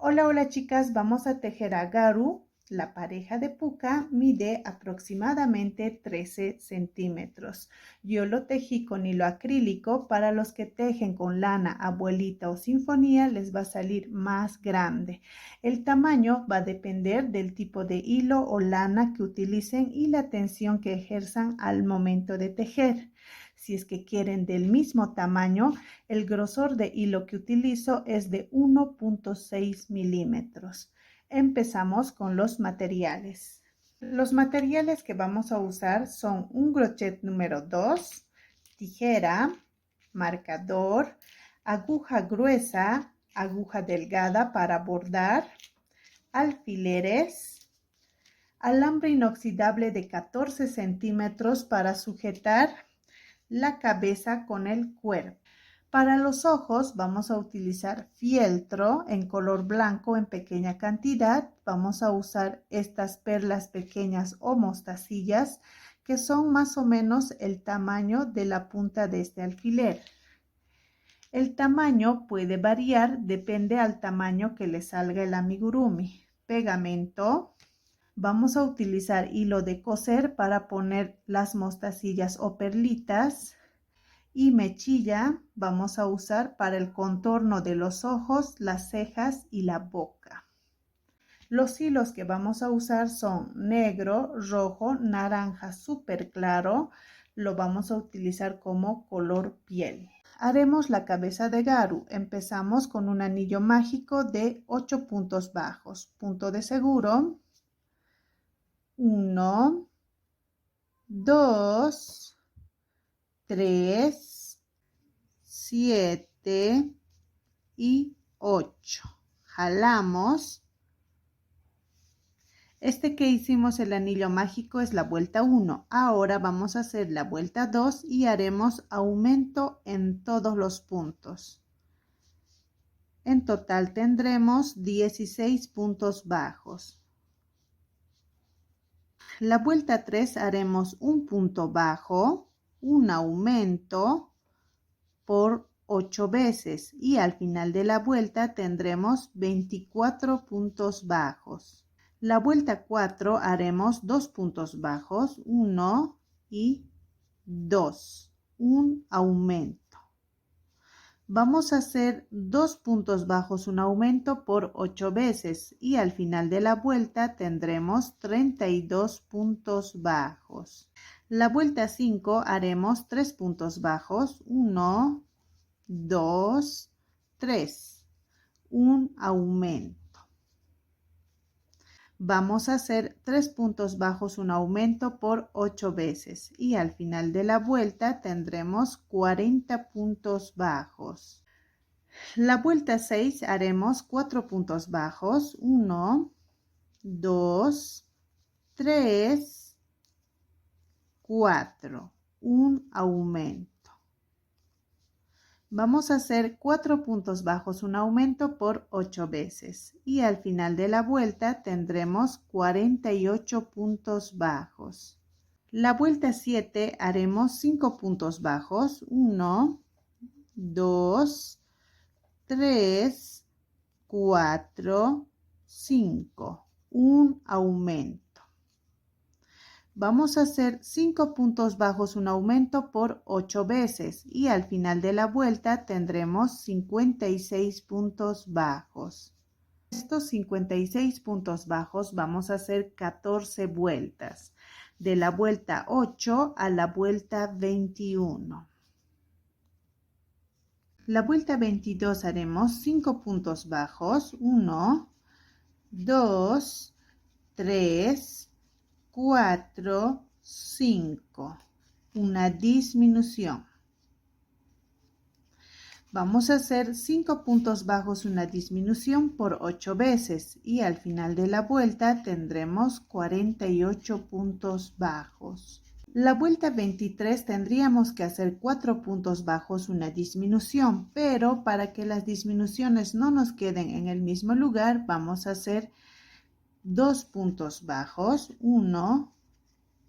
Hola, hola chicas, vamos a tejer a Garu. La pareja de puca mide aproximadamente 13 centímetros. Yo lo tejí con hilo acrílico. Para los que tejen con lana, abuelita o sinfonía les va a salir más grande. El tamaño va a depender del tipo de hilo o lana que utilicen y la tensión que ejerzan al momento de tejer. Si es que quieren del mismo tamaño, el grosor de hilo que utilizo es de 1.6 milímetros. Empezamos con los materiales. Los materiales que vamos a usar son un crochet número 2, tijera, marcador, aguja gruesa, aguja delgada para bordar, alfileres, alambre inoxidable de 14 centímetros para sujetar la cabeza con el cuerpo. Para los ojos vamos a utilizar fieltro en color blanco en pequeña cantidad. Vamos a usar estas perlas pequeñas o mostacillas que son más o menos el tamaño de la punta de este alfiler. El tamaño puede variar, depende al tamaño que le salga el amigurumi. Pegamento. Vamos a utilizar hilo de coser para poner las mostacillas o perlitas. Y mechilla vamos a usar para el contorno de los ojos, las cejas y la boca. Los hilos que vamos a usar son negro, rojo, naranja súper claro. Lo vamos a utilizar como color piel. Haremos la cabeza de Garu. Empezamos con un anillo mágico de 8 puntos bajos. Punto de seguro. 1, 2, 3, 7 y 8. Jalamos. Este que hicimos el anillo mágico es la vuelta 1. Ahora vamos a hacer la vuelta 2 y haremos aumento en todos los puntos. En total tendremos 16 puntos bajos. La vuelta 3 haremos un punto bajo, un aumento por 8 veces y al final de la vuelta tendremos 24 puntos bajos. La vuelta 4 haremos 2 puntos bajos, 1 y 2, un aumento. Vamos a hacer 2 puntos bajos, un aumento por 8 veces y al final de la vuelta tendremos 32 puntos bajos. La vuelta 5 haremos 3 puntos bajos, 1, 2, 3, un aumento. Vamos a hacer 3 puntos bajos, un aumento por 8 veces y al final de la vuelta tendremos 40 puntos bajos. La vuelta 6 haremos 4 puntos bajos, 1, 2, 3, 4, un aumento. Vamos a hacer 4 puntos bajos, un aumento por 8 veces y al final de la vuelta tendremos 48 puntos bajos. La vuelta 7 haremos 5 puntos bajos, 1, 2, 3, 4, 5, un aumento. Vamos a hacer 5 puntos bajos, un aumento por 8 veces y al final de la vuelta tendremos 56 puntos bajos. Estos 56 puntos bajos vamos a hacer 14 vueltas, de la vuelta 8 a la vuelta 21. La vuelta 22 haremos 5 puntos bajos, 1, 2, 3, 4, 5, una disminución. Vamos a hacer 5 puntos bajos, una disminución por 8 veces y al final de la vuelta tendremos 48 puntos bajos. La vuelta 23 tendríamos que hacer 4 puntos bajos, una disminución, pero para que las disminuciones no nos queden en el mismo lugar, vamos a hacer 2 puntos bajos, 1,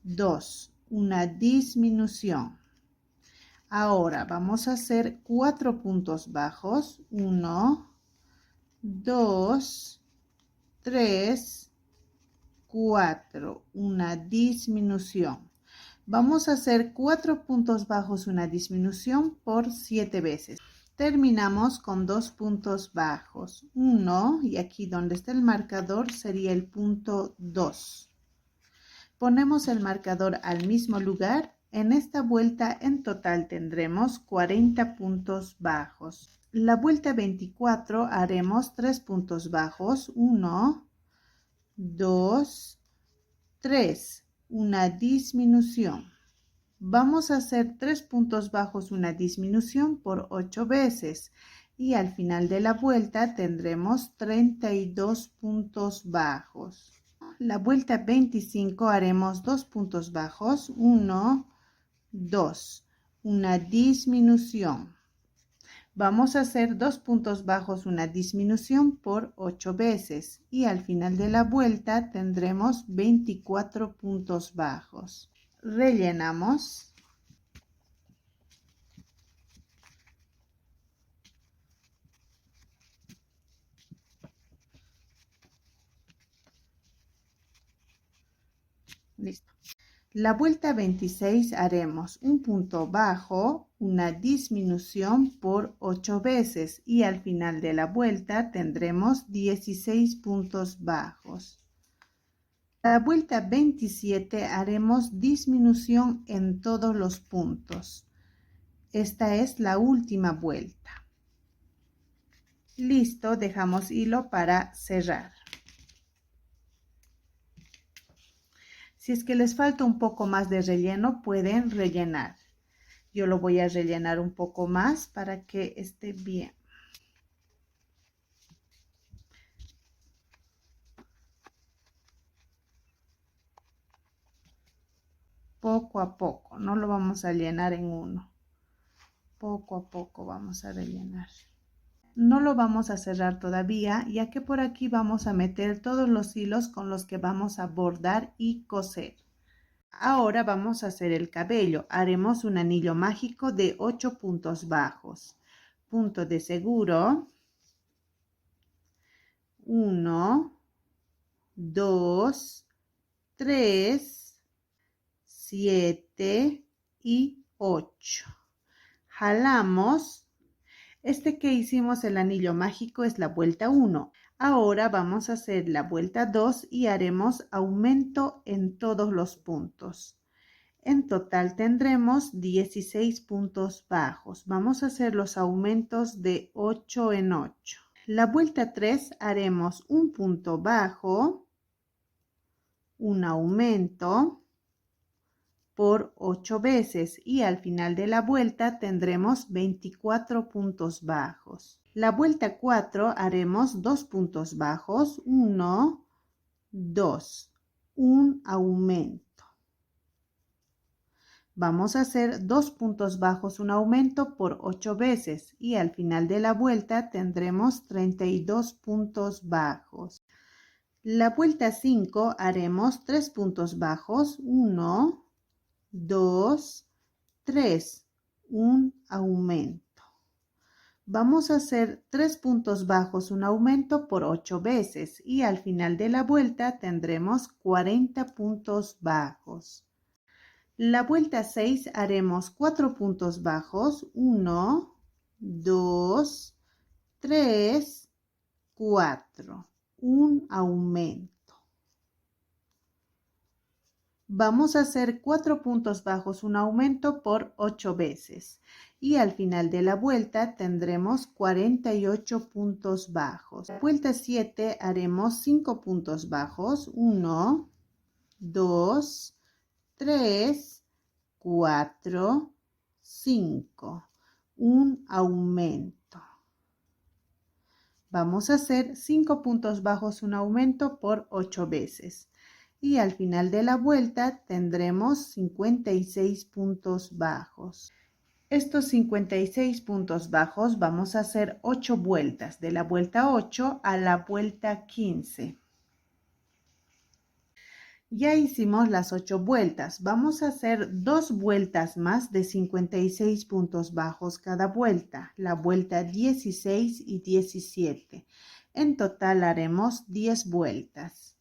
2, una disminución. Ahora vamos a hacer 4 puntos bajos, 1, 2, 3, 4, una disminución. Vamos a hacer 4 puntos bajos, una disminución por 7 veces. Terminamos con 2 puntos bajos, 1 y aquí donde está el marcador sería el punto 2. Ponemos el marcador al mismo lugar. En esta vuelta en total tendremos 40 puntos bajos. La vuelta 24 haremos 3 puntos bajos, 1, 2, 3, una disminución. Vamos a hacer 3 puntos bajos, una disminución por 8 veces y al final de la vuelta tendremos 32 puntos bajos. La vuelta 25 haremos 2 puntos bajos, 1, 2, una disminución. Vamos a hacer 2 puntos bajos, una disminución por 8 veces y al final de la vuelta tendremos 24 puntos bajos. Rellenamos. Listo. La vuelta 26 haremos un punto bajo, una disminución por 8 veces y al final de la vuelta tendremos 16 puntos bajos. La vuelta 27 haremos disminución en todos los puntos. Esta es la última vuelta. Listo, dejamos hilo para cerrar. Si es que les falta un poco más de relleno, pueden rellenar. Yo lo voy a rellenar un poco más para que esté bien. Poco a poco, no lo vamos a llenar en uno. Poco a poco vamos a rellenar. No lo vamos a cerrar todavía, ya que por aquí vamos a meter todos los hilos con los que vamos a bordar y coser. Ahora vamos a hacer el cabello. Haremos un anillo mágico de 8 puntos bajos. Punto de seguro. 1, 2, 3, 7 y 8. Jalamos. Este que hicimos el anillo mágico es la vuelta 1. Ahora vamos a hacer la vuelta 2 y haremos aumento en todos los puntos. En total tendremos 16 puntos bajos. Vamos a hacer los aumentos de 8 en 8. La vuelta 3 haremos un punto bajo, un aumento por 8 veces y al final de la vuelta tendremos 24 puntos bajos. La vuelta 4 haremos 2 puntos bajos, 1, 2, un aumento. Vamos a hacer 2 puntos bajos, un aumento por 8 veces y al final de la vuelta tendremos 32 puntos bajos. La vuelta 5 haremos 3 puntos bajos, 1, 2, 3, un aumento. Vamos a hacer 3 puntos bajos, un aumento por 8 veces y al final de la vuelta tendremos 40 puntos bajos. La vuelta 6 haremos 4 puntos bajos, 1, 2, 3, 4, un aumento. Vamos a hacer 4 puntos bajos, un aumento por 8 veces y al final de la vuelta tendremos 48 puntos bajos. Vuelta 7 haremos 5 puntos bajos, 1, 2, 3, 4, 5, un aumento. Vamos a hacer 5 puntos bajos, un aumento por 8 veces. Y al final de la vuelta tendremos 56 puntos bajos. Estos 56 puntos bajos vamos a hacer 8 vueltas, de la vuelta 8 a la vuelta 15. Ya hicimos las 8 vueltas. Vamos a hacer 2 vueltas más de 56 puntos bajos cada vuelta, la vuelta 16 y 17. En total haremos 10 vueltas.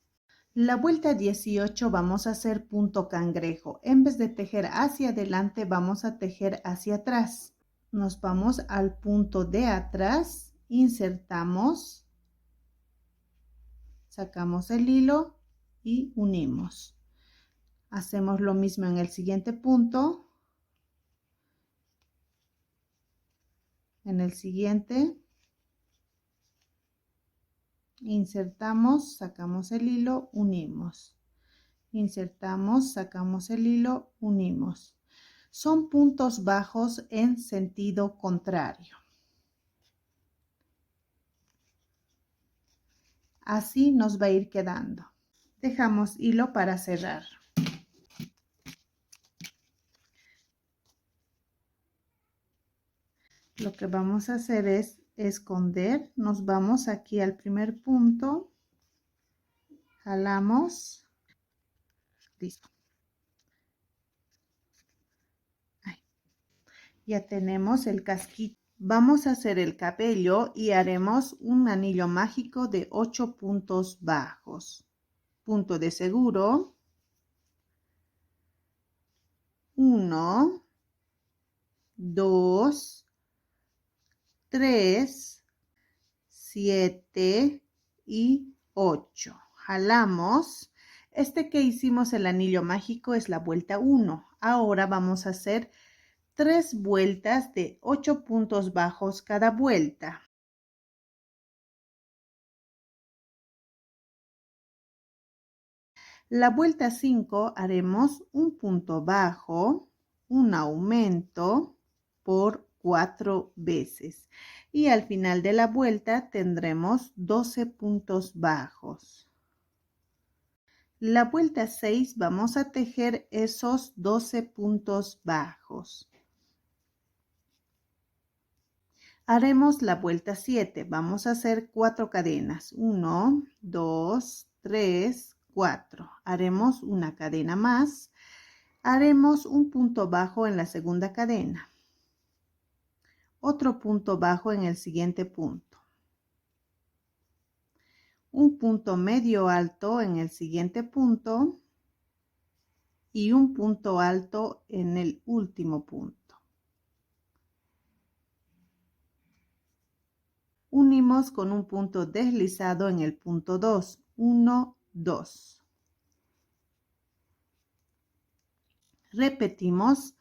La vuelta 18 vamos a hacer punto cangrejo. En vez de tejer hacia adelante, vamos a tejer hacia atrás. Nos vamos al punto de atrás, insertamos, sacamos el hilo y unimos. Hacemos lo mismo en el siguiente punto, en el siguiente, insertamos, sacamos el hilo, unimos. Insertamos, sacamos el hilo, unimos. Son puntos bajos en sentido contrario. Así nos va a ir quedando. Dejamos hilo para cerrar. Lo que vamos a hacer es esconder. Nos vamos aquí al primer punto. Jalamos. Listo. Ahí. Ya tenemos el casquito. Vamos a hacer el cabello y haremos un anillo mágico de 8 puntos bajos. Punto de seguro. 1, 2, 3, 7 y 8. Jalamos. Este que hicimos el anillo mágico es la vuelta 1. Ahora vamos a hacer 3 vueltas de 8 puntos bajos cada vuelta. La vuelta 5 haremos un punto bajo, un aumento por 4 veces. Y al final de la vuelta tendremos 12 puntos bajos. La vuelta 6 vamos a tejer esos 12 puntos bajos. Haremos la vuelta 7. Vamos a hacer 4 cadenas. 1, 2, 3, 4. Haremos una cadena más. Haremos un punto bajo en la segunda cadena. Otro punto bajo en el siguiente punto. Un punto medio alto en el siguiente punto. Y un punto alto en el último punto. Unimos con un punto deslizado en el punto 2. 1, 2. Repetimos,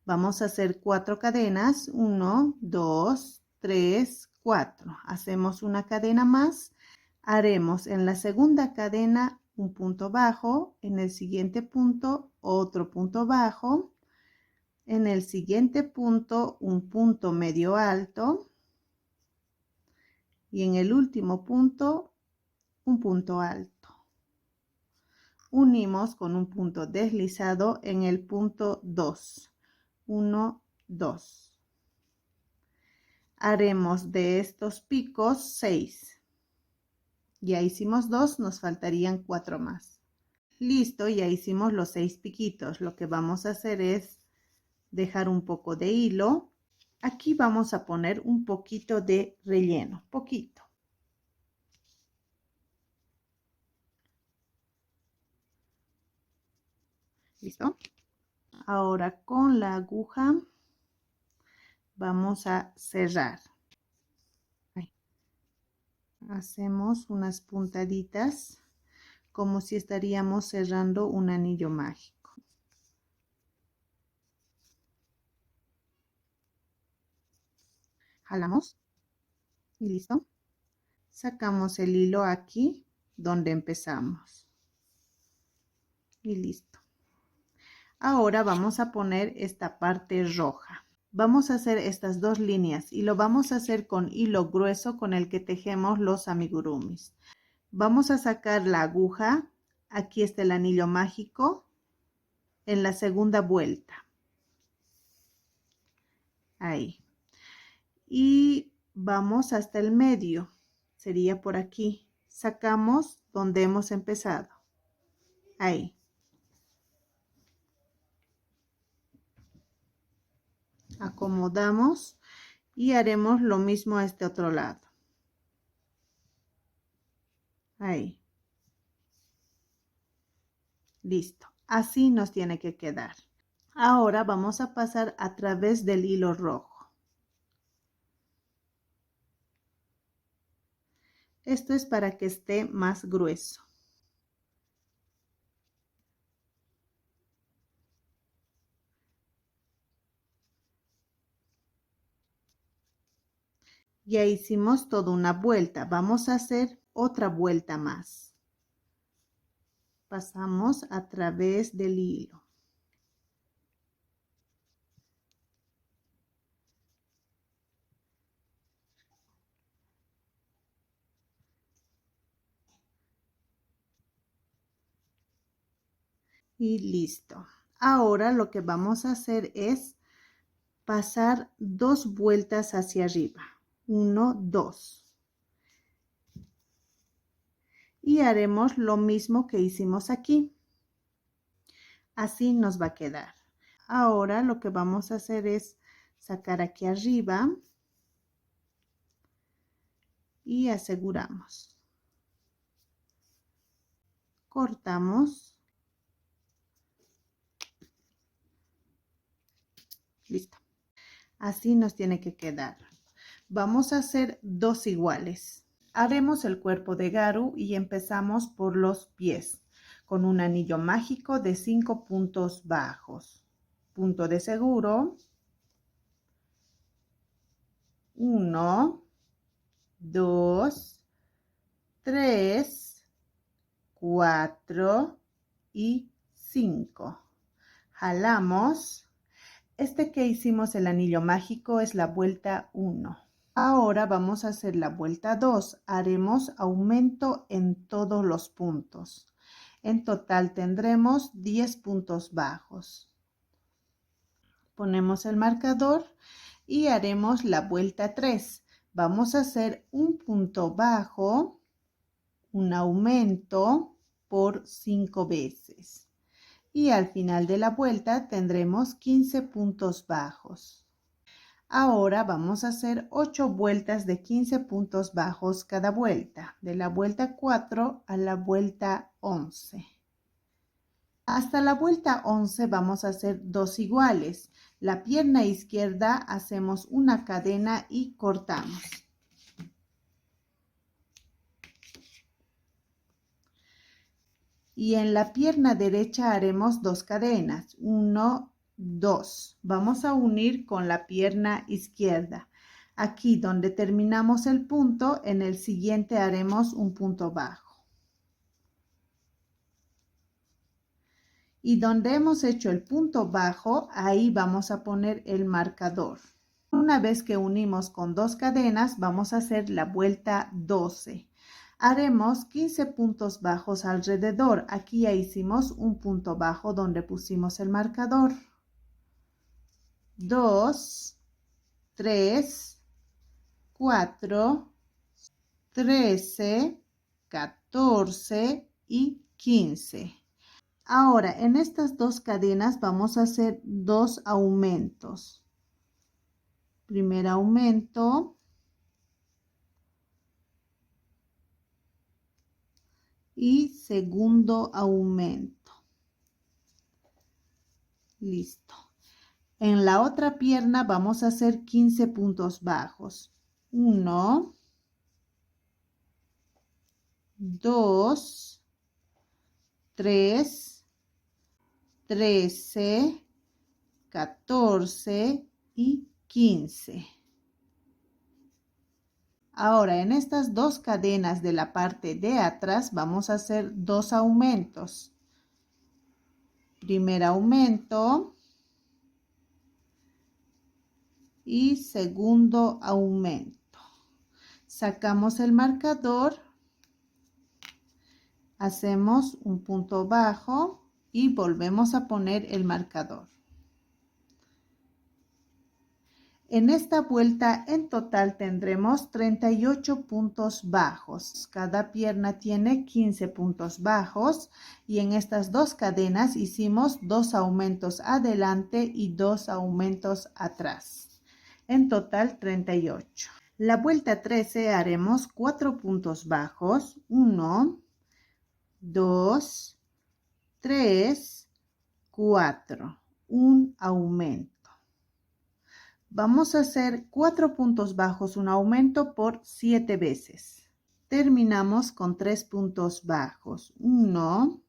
vamos a hacer 4 cadenas, 1, 2, 3, 4. Hacemos una cadena más, haremos en la segunda cadena un punto bajo, en el siguiente punto otro punto bajo, en el siguiente punto un punto medio alto y en el último punto un punto alto. Unimos con un punto deslizado en el punto 2. 1, 2. Haremos de estos picos 6. Ya hicimos 2, nos faltarían 4 más. Listo, ya hicimos los 6 piquitos. Lo que vamos a hacer es dejar un poco de hilo. Aquí vamos a poner un poquito de relleno, poquito. ¿Listo? Ahora con la aguja vamos a cerrar. Ahí. Hacemos unas puntaditas como si estaríamos cerrando un anillo mágico. Jalamos y listo. Sacamos el hilo aquí donde empezamos y listo. Ahora vamos a poner esta parte roja. Vamos a hacer estas 2 líneas y lo vamos a hacer con hilo grueso con el que tejemos los amigurumis. Vamos a sacar la aguja. Aquí está el anillo mágico en la segunda vuelta. Ahí. Y vamos hasta el medio. Sería por aquí. Sacamos donde hemos empezado. Ahí. Acomodamos y haremos lo mismo a este otro lado. Ahí. Listo. Así nos tiene que quedar. Ahora vamos a pasar a través del hilo rojo. Esto es para que esté más grueso. Ya hicimos toda una vuelta. Vamos a hacer otra vuelta más. Pasamos a través del hilo. Y listo. Ahora lo que vamos a hacer es pasar 2 vueltas hacia arriba. 1, 2. Y haremos lo mismo que hicimos aquí. Así nos va a quedar. Ahora lo que vamos a hacer es sacar aquí arriba y aseguramos. Cortamos. Listo. Así nos tiene que quedar. Vamos a hacer 2 iguales. Haremos el cuerpo de Garu y empezamos por los pies con un anillo mágico de 5 puntos bajos. Punto de seguro. 1, 2, 3, 4 y 5. Jalamos. Este que hicimos el anillo mágico es la vuelta 1. Ahora vamos a hacer la vuelta 2. Haremos aumento en todos los puntos. En total tendremos 10 puntos bajos. Ponemos el marcador y haremos la vuelta 3. Vamos a hacer un punto bajo, un aumento por 5 veces. Y al final de la vuelta tendremos 15 puntos bajos. Ahora vamos a hacer 8 vueltas de 15 puntos bajos cada vuelta, de la vuelta 4 a la vuelta 11. Hasta la vuelta 11 vamos a hacer 2 iguales. La pierna izquierda hacemos una cadena y cortamos. Y en la pierna derecha haremos 2 cadenas. 1, 2. Vamos a unir con la pierna izquierda. Aquí donde terminamos el punto, en el siguiente haremos un punto bajo. Y donde hemos hecho el punto bajo, ahí vamos a poner el marcador. Una vez que unimos con 2 cadenas, vamos a hacer la vuelta 12. Haremos 15 puntos bajos alrededor. Aquí ya hicimos un punto bajo donde pusimos el marcador. 2, 3, 4, 13, 14 y 15. Ahora, en estas 2 cadenas vamos a hacer 2 aumentos. Primer aumento. Y segundo aumento. Listo. En la otra pierna vamos a hacer 15 puntos bajos. 1, 2, 3, 13, 14 y 15. Ahora, en estas 2 cadenas de la parte de atrás vamos a hacer 2 aumentos. Primer aumento y segundo aumento. Sacamos el marcador, hacemos un punto bajo y volvemos a poner el marcador. En esta vuelta en total tendremos 38 puntos bajos. Cada pierna tiene 15 puntos bajos y en estas 2 cadenas hicimos 2 aumentos adelante y 2 aumentos atrás. En total 38. La vuelta 13 haremos 4 puntos bajos. 1, 2, 3, 4. Un aumento. Vamos a hacer 4 puntos bajos, un aumento por 7 veces. Terminamos con 3 puntos bajos. 1,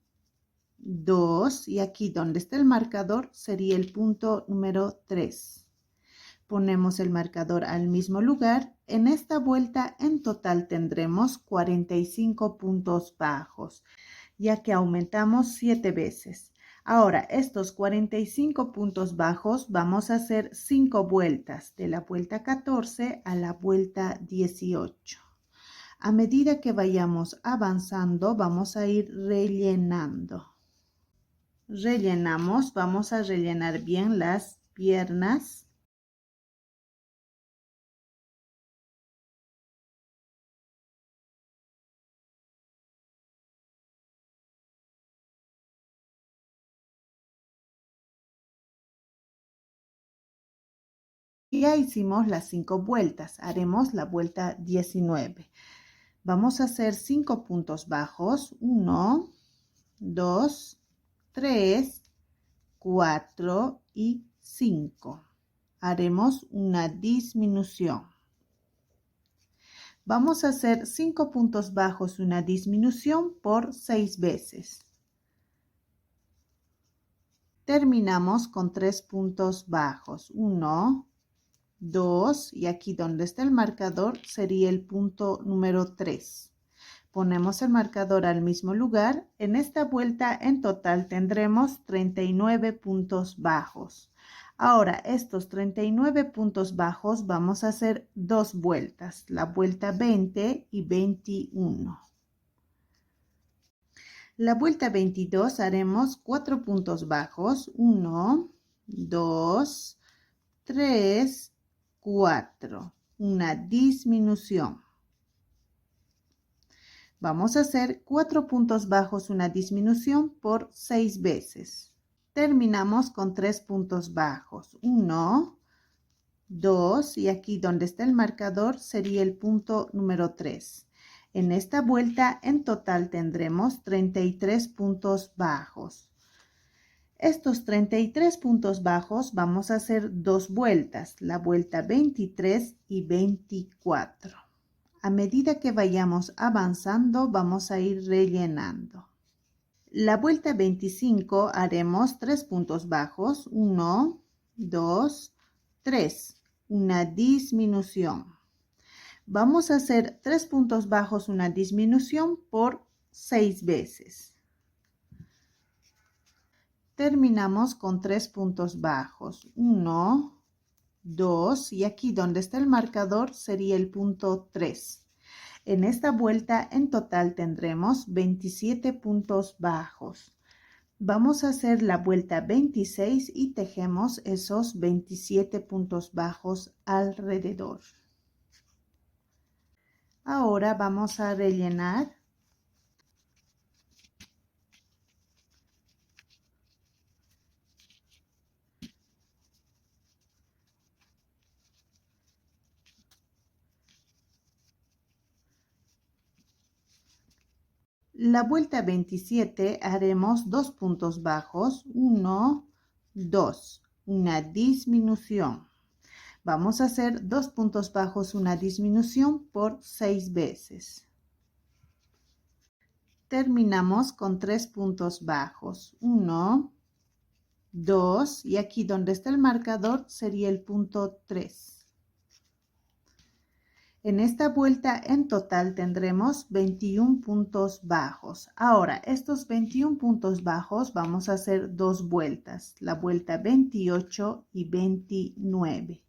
2 y aquí donde está el marcador sería el punto número 3. Ponemos el marcador al mismo lugar. En esta vuelta en total tendremos 45 puntos bajos, ya que aumentamos 7 veces. Ahora, estos 45 puntos bajos vamos a hacer 5 vueltas, de la vuelta 14 a la vuelta 18. A medida que vayamos avanzando, vamos a ir rellenando. Rellenamos, vamos a rellenar bien las piernas. Ya hicimos las 5 vueltas, haremos la vuelta 19. Vamos a hacer 5 puntos bajos, 1, 2, 3, 4 y 5. Haremos una disminución. Vamos a hacer 5 puntos bajos, una disminución por 6 veces. Terminamos con 3 puntos bajos, 1, 2 y aquí donde está el marcador sería el punto número 3. Ponemos el marcador al mismo lugar. En esta vuelta en total tendremos 39 puntos bajos. Ahora estos 39 puntos bajos vamos a hacer 2 vueltas, la vuelta 20 y 21. La vuelta 22 haremos 4 puntos bajos, 1, 2, 3, 4, una disminución. Vamos a hacer 4 puntos bajos, una disminución por 6 veces. Terminamos con 3 puntos bajos. 1, 2 y aquí donde está el marcador sería el punto número 3. En esta vuelta en total tendremos 33 puntos bajos. Estos 33 puntos bajos vamos a hacer 2 vueltas, la vuelta 23 y 24. A medida que vayamos avanzando, vamos a ir rellenando. La vuelta 25 haremos 3 puntos bajos, 1, 2, 3, una disminución. Vamos a hacer 3 puntos bajos, una disminución por 6 veces. Terminamos con 3 puntos bajos, 1, 2 y aquí donde está el marcador sería el punto 3. En esta vuelta en total tendremos 27 puntos bajos. Vamos a hacer la vuelta 26 y tejemos esos 27 puntos bajos alrededor. Ahora vamos a rellenar. La vuelta 27 haremos 2 puntos bajos, 1, 2, una disminución. Vamos a hacer 2 puntos bajos, una disminución por 6 veces. Terminamos con 3 puntos bajos, 1, 2 y aquí donde está el marcador sería el punto 3. En esta vuelta en total tendremos 21 puntos bajos. Ahora, estos 21 puntos bajos vamos a hacer 2 vueltas, la vuelta 28 y 29.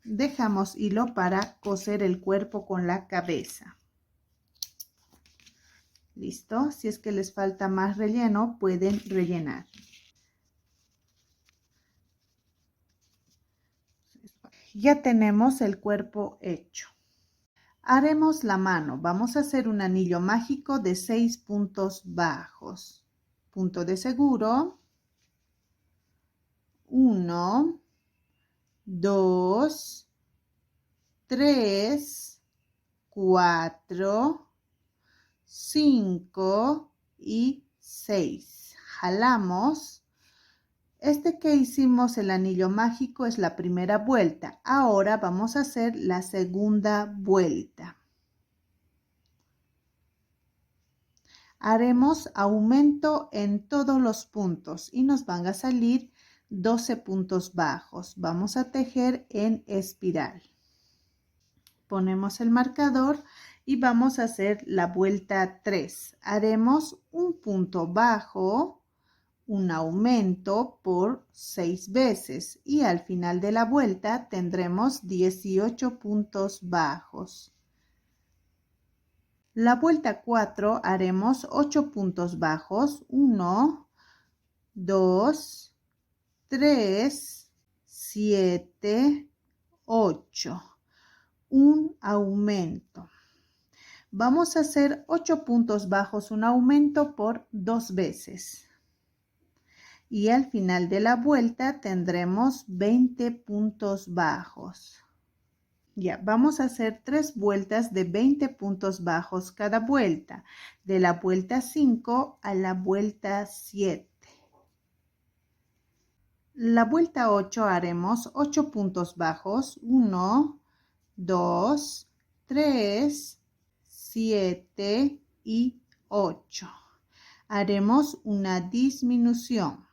Dejamos hilo para coser el cuerpo con la cabeza. ¿Listo? Si es que les falta más relleno, pueden rellenar. Ya tenemos el cuerpo hecho. Haremos la mano. Vamos a hacer un anillo mágico de 6 puntos bajos. Punto de seguro. 1, 2, 3, 4, 5 y 6. Jalamos. Este que hicimos el anillo mágico es la primera vuelta. Ahora vamos a hacer la segunda vuelta. Haremos aumento en todos los puntos y nos van a salir 12 puntos bajos. Vamos a tejer en espiral. Ponemos el marcador y vamos a hacer la vuelta 3. Haremos un punto bajo, un aumento por 6 veces y al final de la vuelta tendremos 18 puntos bajos. La vuelta 4 haremos 8 puntos bajos, 1, 2, 3, 7, 8. Un aumento. Vamos a hacer 8 puntos bajos, un aumento por 2 veces. Y al final de la vuelta tendremos 20 puntos bajos. Ya, vamos a hacer 3 vueltas de 20 puntos bajos cada vuelta, de la vuelta 5 a la vuelta 7. La vuelta 8 haremos 8 puntos bajos, 1, 2, 3, 7 y 8. Haremos una disminución.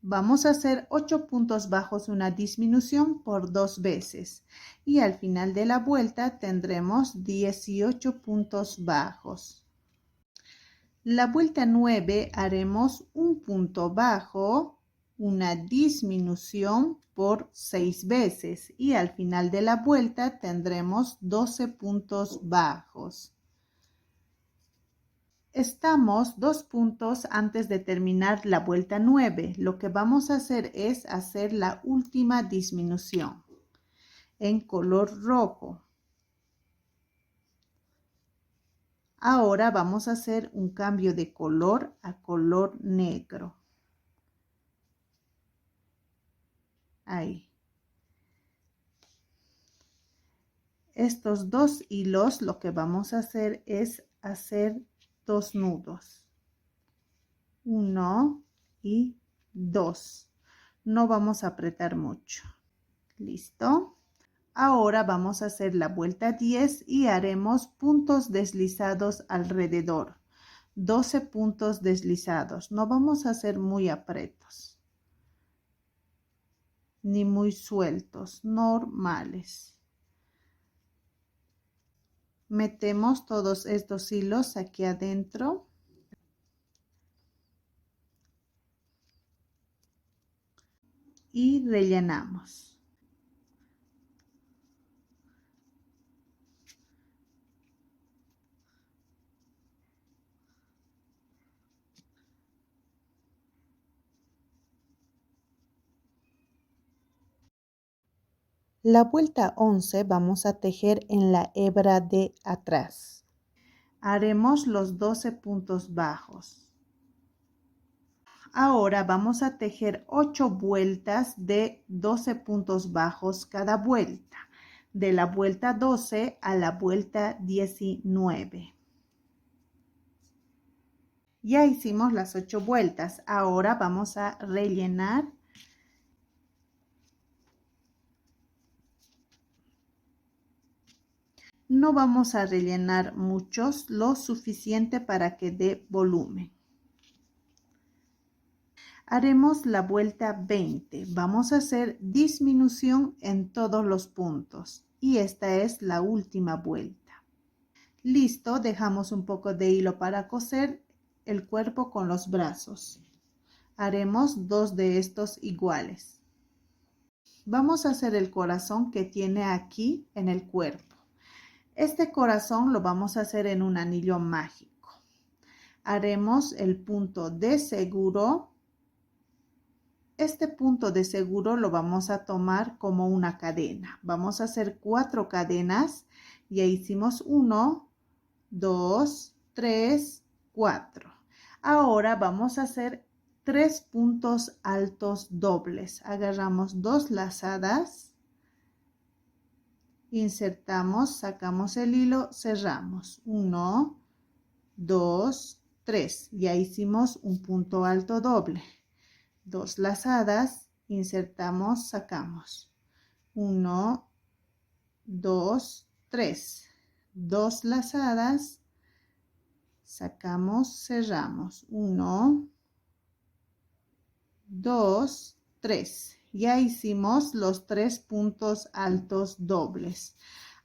Vamos a hacer 8 puntos bajos, una disminución por 2 veces. Y al final de la vuelta tendremos 18 puntos bajos. La vuelta 9 haremos un punto bajo, una disminución por 6 veces. Y al final de la vuelta tendremos 12 puntos bajos. Estamos 2 puntos antes de terminar la vuelta 9. Lo que vamos a hacer es hacer la última disminución en color rojo. Ahora vamos a hacer un cambio de color a color negro. Ahí. Estos 2 hilos lo que vamos a hacer es hacer 2 nudos. 1 y 2. No vamos a apretar mucho. ¿Listo? Ahora vamos a hacer la vuelta 10 y haremos puntos deslizados alrededor. 12 puntos deslizados. No vamos a hacer muy apretos, ni muy sueltos, normales. Metemos todos estos hilos aquí adentro. Y rellenamos. La vuelta 11 vamos a tejer en la hebra de atrás. Haremos los 12 puntos bajos. Ahora vamos a tejer 8 vueltas de 12 puntos bajos cada vuelta, de la vuelta 12 a la vuelta 19. Ya hicimos las 8 vueltas. Ahora vamos a rellenar. No vamos a rellenar muchos, lo suficiente para que dé volumen. Haremos la vuelta 20. Vamos a hacer disminución en todos los puntos. Y esta es la última vuelta. Listo, dejamos un poco de hilo para coser el cuerpo con los brazos. Haremos 2 de estos iguales. Vamos a hacer el corazón que tiene aquí en el cuerpo. Este corazón lo vamos a hacer en un anillo mágico. Haremos el punto de seguro. Este punto de seguro lo vamos a tomar como una cadena. Vamos a hacer 4 cadenas. Ya hicimos 1, 2, 3, 4. Ahora vamos a hacer 3 puntos altos dobles. Agarramos 2 lazadas Insertamos, sacamos el hilo, cerramos. 1, 2, 3. Ya hicimos un punto alto doble. 2 lazadas, insertamos, sacamos. 1, 2, 3. 2 lazadas, sacamos, cerramos. 1, 2, 3. Ya hicimos los 3 puntos altos dobles.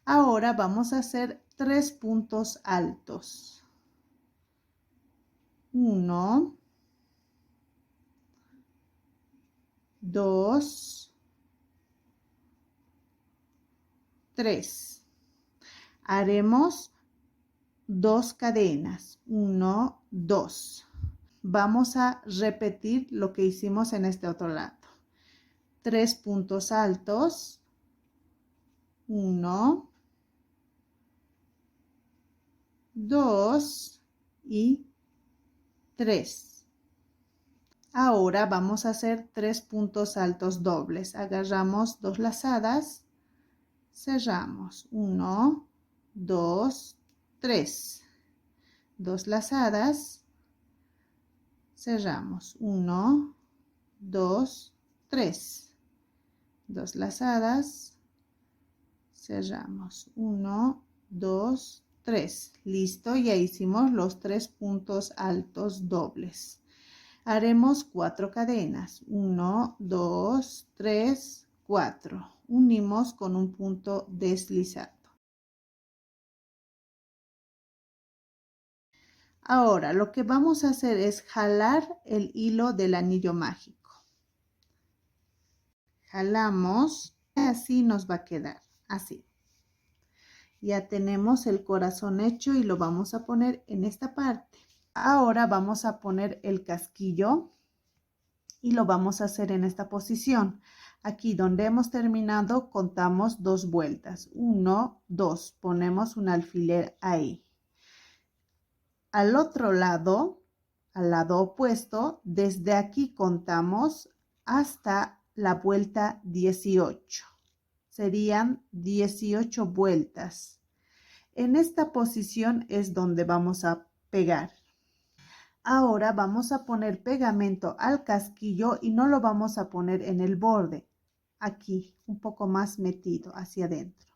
Ahora vamos a hacer 3 puntos altos. 1, 2, 3. Haremos 2 cadenas. 1, 2. Vamos a repetir lo que hicimos en este otro lado. 3 puntos altos. 1, 2 y 3. Ahora vamos a hacer 3 puntos altos dobles. Agarramos 2 lazadas, cerramos. 1, 2, 3. 2 lazadas, cerramos. 1, 2, 3. 2 lazadas, cerramos. 1, 2, 3. Listo, ya hicimos los 3 puntos altos dobles. Haremos 4 cadenas. 1, 2, 3, 4. Unimos con un punto deslizado. Ahora lo que vamos a hacer es jalar el hilo del anillo mágico. Jalamos, así nos va a quedar, así. Ya tenemos el corazón hecho y lo vamos a poner en esta parte. Ahora vamos a poner el casquillo y lo vamos a hacer en esta posición. Aquí donde hemos terminado contamos 2 vueltas. 1, 2, ponemos un alfiler ahí. Al otro lado, al lado opuesto, desde aquí contamos hasta la vuelta 18. Serían 18 vueltas. En esta posición es donde vamos a pegar. Ahora vamos a poner pegamento al casquillo y no lo vamos a poner en el borde. Aquí, un poco más metido hacia adentro.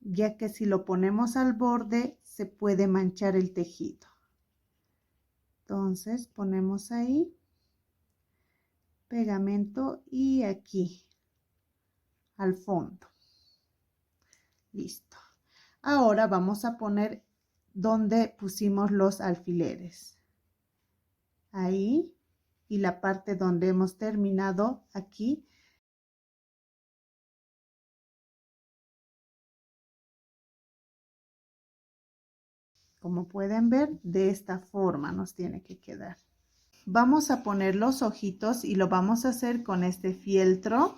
Ya que si lo ponemos al borde, se puede manchar el tejido. Entonces, ponemos ahí pegamento y aquí, al fondo. Listo. Ahora vamos a poner donde pusimos los alfileres. Ahí, y la parte donde hemos terminado aquí. Como pueden ver, de esta forma nos tiene que quedar. Vamos a poner los ojitos y lo vamos a hacer con este fieltro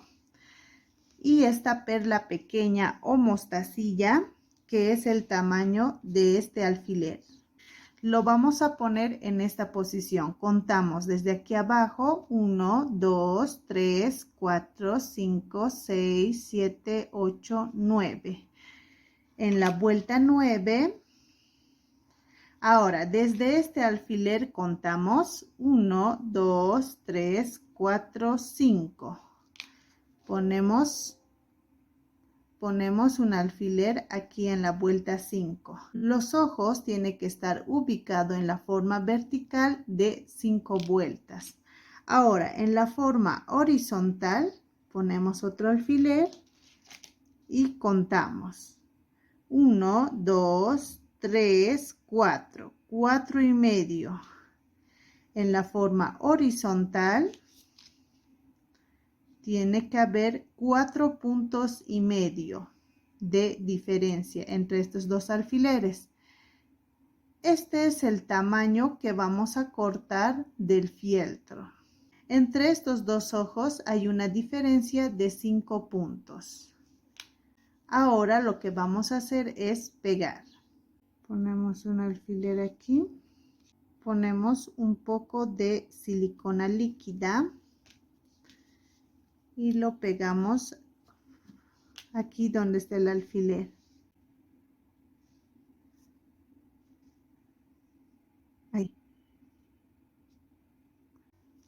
y esta perla pequeña o mostacilla, que es el tamaño de este alfiler. Lo vamos a poner en esta posición. Contamos desde aquí abajo 1, 2, 3, 4, 5, 6, 7, 8, 9. En la vuelta 9. Ahora, desde este alfiler contamos 1, 2, 3, 4, 5. Ponemos un alfiler aquí en la vuelta 5. Los ojos tienen que estar ubicados en la forma vertical de 5 vueltas. Ahora, en la forma horizontal, ponemos otro alfiler y contamos. 1, 2, 3, 4, 4 y medio. En la forma horizontal tiene que haber 4 puntos y medio de diferencia entre estos dos alfileres. Este es el tamaño que vamos a cortar del fieltro. Entre estos dos ojos hay una diferencia de 5 puntos. Ahora lo que vamos a hacer es pegar. Ponemos un alfiler aquí, ponemos un poco de silicona líquida y lo pegamos aquí donde está el alfiler. Ahí.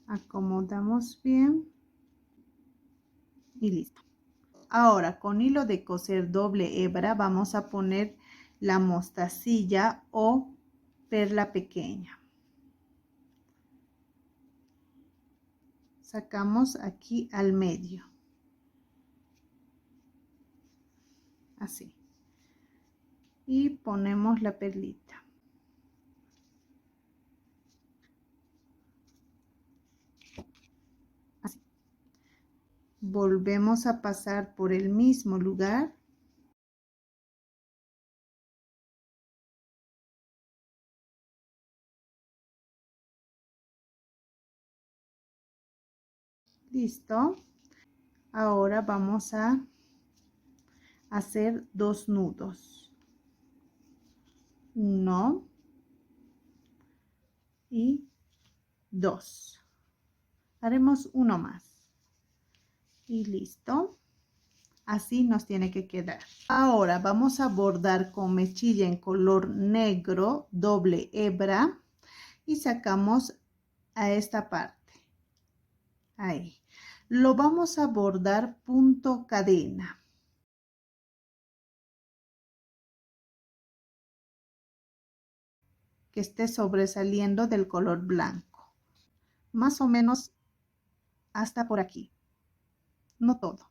Acomodamos bien y listo. Ahora con hilo de coser doble hebra vamos a poner la mostacilla o perla pequeña. Sacamos aquí al medio. Así. Y ponemos la perlita. Así. Volvemos a pasar por el mismo lugar. Listo. Ahora vamos a hacer 2 nudos. 1 y 2. Haremos uno más. Y listo. Así nos tiene que quedar. Ahora vamos a bordar con mechilla en color negro, doble hebra, y sacamos a esta parte. Ahí. Lo vamos a bordar punto cadena. Que esté sobresaliendo del color blanco. Más o menos hasta por aquí. No todo.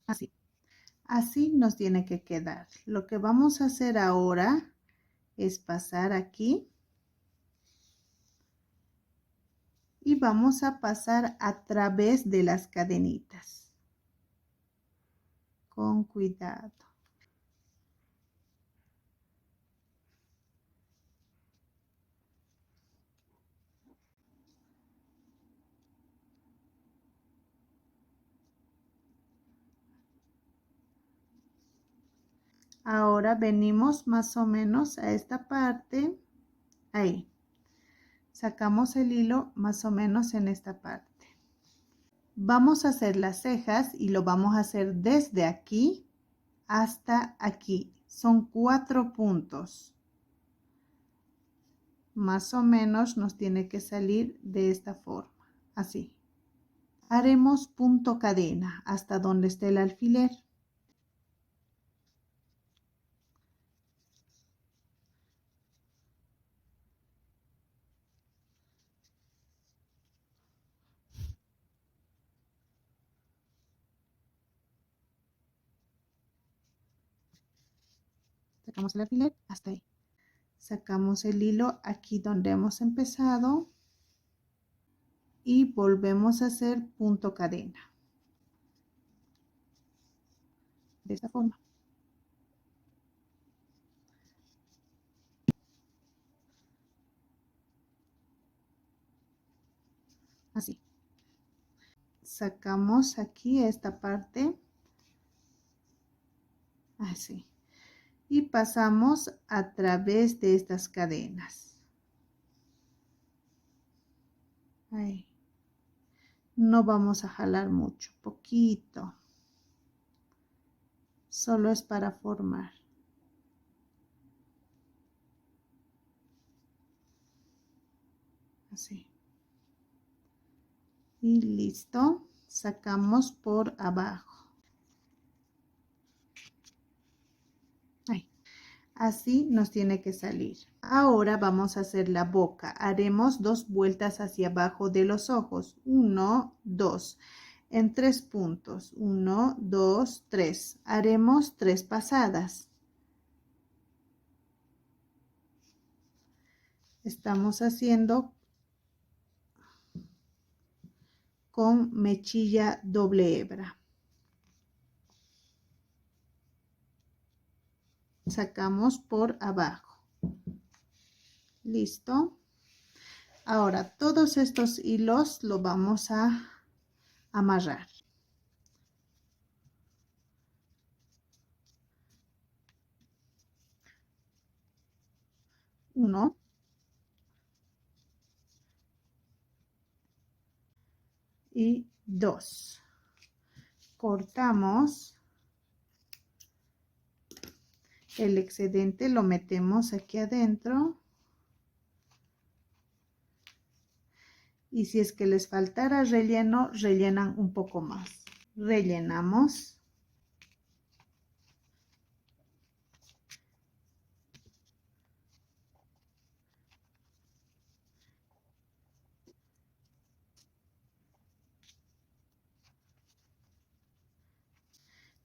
Así. Así nos tiene que quedar. Lo que vamos a hacer ahora es pasar aquí. Y vamos a pasar a través de las cadenitas. Con cuidado. Ahora venimos más o menos a esta parte. Ahí. Sacamos el hilo más o menos en esta parte. Vamos a hacer las cejas y lo vamos a hacer desde aquí hasta aquí. Son 4 puntos. Más o menos nos tiene que salir de esta forma. Así. Haremos punto cadena hasta donde esté el alfiler. Sacamos el alfiler hasta ahí. Sacamos el hilo aquí donde hemos empezado y volvemos a hacer punto cadena. De esta forma. Así. Sacamos aquí esta parte. Así. Y pasamos a través de estas cadenas. Ahí. No vamos a jalar mucho, poquito. Solo es para formar. Así. Y listo. Sacamos por abajo. Ahí. Así nos tiene que salir. Ahora vamos a hacer la boca. Haremos 2 vueltas hacia abajo de los ojos. 1, 2. En 3 puntos. 1, 2, 3. Haremos 3 pasadas. Estamos haciendo con mechilla doble hebra. Sacamos por abajo. Listo. Ahora todos estos hilos los vamos a amarrar. Uno. Y 2. Cortamos. El excedente lo metemos aquí adentro. Y si es que les faltara relleno, rellenan un poco más. Rellenamos.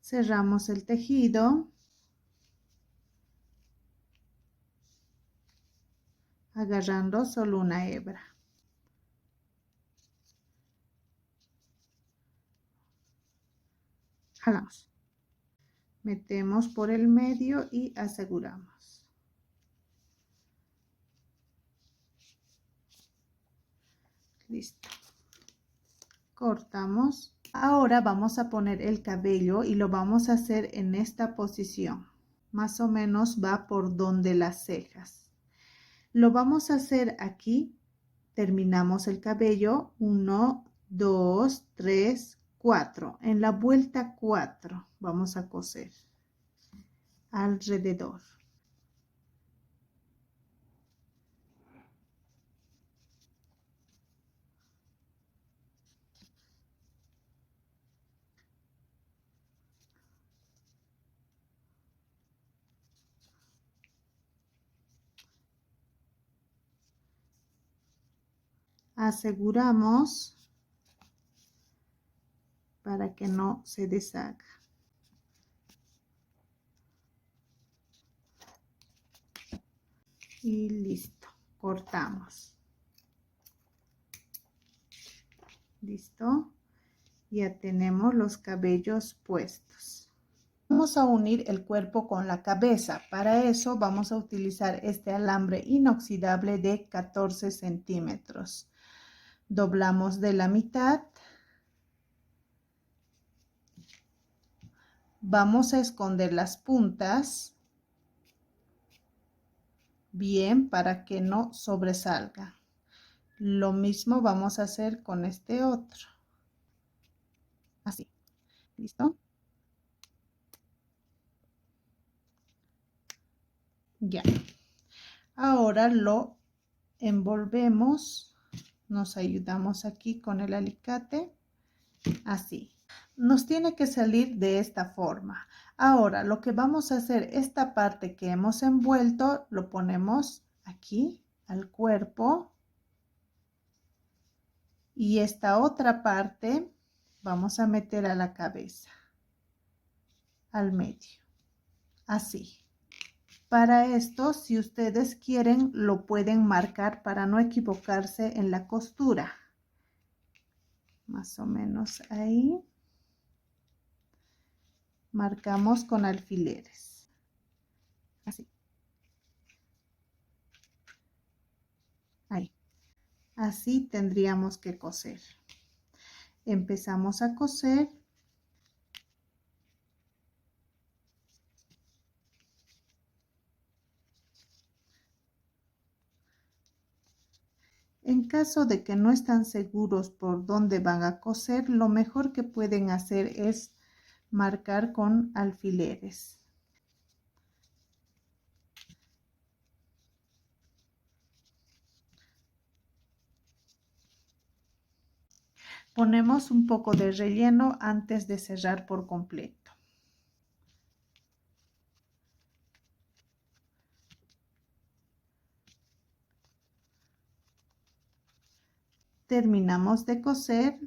Cerramos el tejido. Agarrando solo una hebra. Jalamos. Metemos por el medio y aseguramos. Listo. Cortamos. Ahora vamos a poner el cabello y lo vamos a hacer en esta posición. Más o menos va por donde las cejas. Lo vamos a hacer aquí. Terminamos el cabello. 1, 2, 3, 4. En la vuelta 4 vamos a coser alrededor. Aseguramos para que no se deshaga. Y listo, cortamos. Listo, ya tenemos los cabellos puestos. Vamos a unir el cuerpo con la cabeza. Para eso vamos a utilizar este alambre inoxidable de 14 centímetros. Doblamos de la mitad. Vamos a esconder las puntas bien para que no sobresalga. Lo mismo vamos a hacer con este otro. Así. ¿Listo? Ya. Ahora lo envolvemos. Nos ayudamos aquí con el alicate. Así. Nos tiene que salir de esta forma. Ahora lo que vamos a hacer, esta parte que hemos envuelto, lo ponemos aquí al cuerpo. Y esta otra parte vamos a meter a la cabeza, al medio, así. Para esto, si ustedes quieren, lo pueden marcar para no equivocarse en la costura. Más o menos ahí. Marcamos con alfileres. Así. Ahí. Así tendríamos que coser. Empezamos a coser. En caso de que no están seguros por dónde van a coser, lo mejor que pueden hacer es marcar con alfileres. Ponemos un poco de relleno antes de cerrar por completo. Terminamos de coser.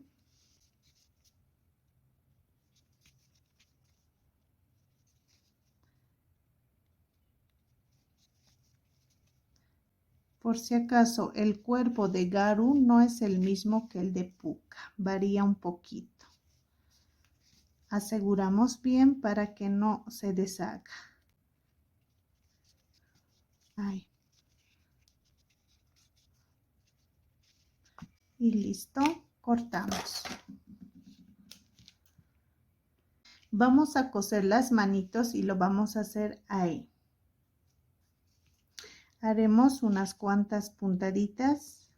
Por si acaso, el cuerpo de Garu no es el mismo que el de Pucca, varía un poquito. Aseguramos bien para que no se deshaga. Ahí. Y listo, cortamos. Vamos a coser las manitos y lo vamos a hacer ahí. Haremos unas cuantas puntaditas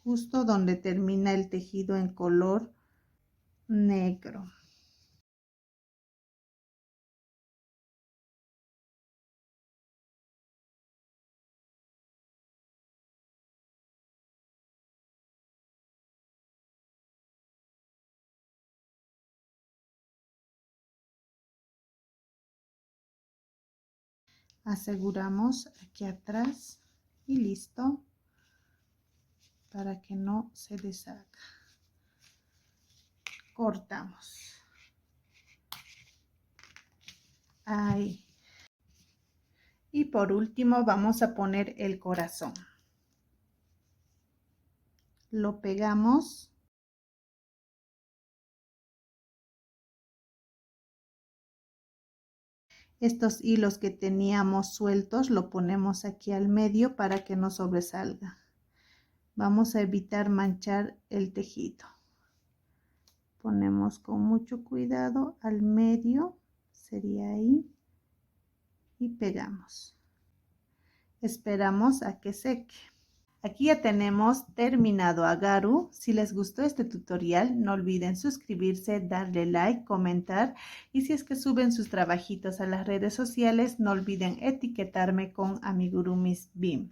justo donde termina el tejido en color negro. Aseguramos aquí atrás y listo, para que no se deshaga. Cortamos. Ahí. Y por último vamos a poner el corazón. Lo pegamos. Estos hilos que teníamos sueltos lo ponemos aquí al medio para que no sobresalga. Vamos a evitar manchar el tejido. Ponemos con mucho cuidado al medio, sería ahí, y pegamos. Esperamos a que seque. Aquí ya tenemos terminado a Garu. Si les gustó este tutorial, no olviden suscribirse, darle like, comentar, y si es que suben sus trabajitos a las redes sociales, no olviden etiquetarme con Amigurumis BIM.